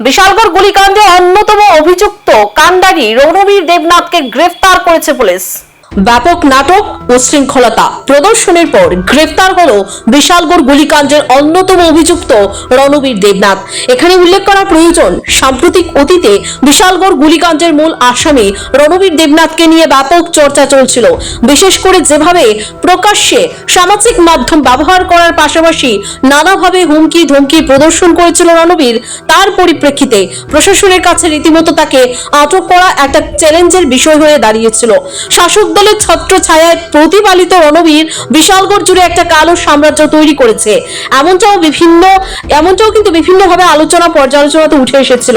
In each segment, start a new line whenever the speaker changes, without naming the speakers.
বিশালগড় গুলিকাণ্ডে অন্যতম অভিযুক্ত কাণ্ডারি রণবীর দেবনাথকে গ্রেফতার করেছে পুলিশ। ব্যাপক নাটক ও শৃঙ্খলতা প্রদর্শনের পর গ্রেফতার হলো বিশালগড় গুলিকাণ্ডের অন্যতম অভিযুক্ত রণবীর দেবনাথ। এখানে উল্লেখ করা প্রয়োজন, সাম্প্রতিক অতীতে বিশালগড় গুলিকাণ্ডের মূল আসামি রণবীর দেবনাথকে নিয়ে ব্যাপক চর্চা চলছিল। বিশেষ করে যেভাবে প্রকাশ্যে সামাজিক মাধ্যম ব্যবহার করার পাশাপাশি নানাভাবে হুমকি ধমকি প্রদর্শন করেছিল রণবীর, তার পরিপ্রেক্ষিতে প্রশাসনের কাছে রীতিমতো তাকে আটক করা একটা চ্যালেঞ্জের বিষয় হয়ে দাঁড়িয়েছিল। শাসক দলের ছত্র ছায়ায় প্রতিপালিত রণবীর বিশালগড় জুড়ে একটা কালো সাম্রাজ্য তৈরি করেছে, এমনটাও কিন্তু বিভিন্নভাবে আলোচনা পর্যালোচনাতে উঠে এসেছিল।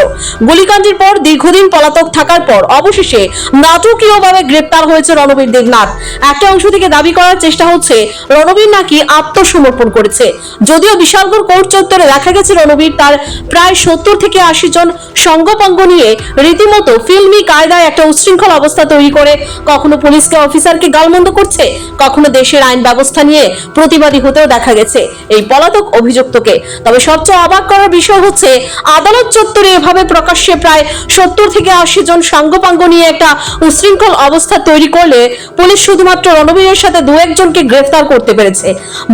গুলিকাণ্ডের পর দীর্ঘদিন পলাতক থাকার পর অবশেষে নাটকীয়ভাবে গ্রেপ্তার হয়েছে রণবীর দেবনাথ। একটা অংশ থেকে দাবি করার চেষ্টা হচ্ছে রণবীর নাকি আত্মসমর্পণ করেছে। যদিও বিশালগড় কোর্ট চত্বরে দেখা গেছে রণবীর তার প্রায় 70 থেকে 80 জন সঙ্গপাঙ্গ নিয়ে রীতিমতো ফিল্মি কায়দায় একটা উচ্ছৃঙ্খল অবস্থা তৈরি করে কখনো পুলিশকে অফিসারকে গালমন্দ করছে, কখনো দেশের আইন ব্যবস্থা নিয়ে প্রতিবাদী হতেও দেখা গেছে এই পলাতক অভিযুক্তকে। তবে সবচেয়ে অবাক করার বিষয় হচ্ছে আদালত চত্বরে এভাবে প্রকাশ্যে প্রায় 70 থেকে 80 জন সাঙ্গপাঙ্গ নিয়ে একটা উচ্ছৃঙ্খল অবস্থা তৈরি করলে পুলিশ শুধুমাত্র রণবীরের সাথে দু একজনকে গ্রেফতার করতে পেরেছে,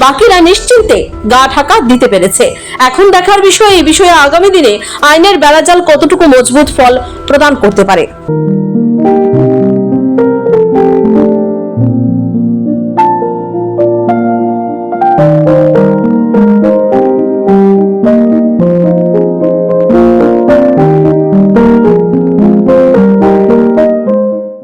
বাকিরা নিশ্চিন্তে গা ঢাকা দিতে পেরেছে। এখন দেখার বিষয় এই বিষয়ে আগামী দিনে আইনের বেড়াজাল কতটুকু মজবুত ফল প্রদান করতে পারে।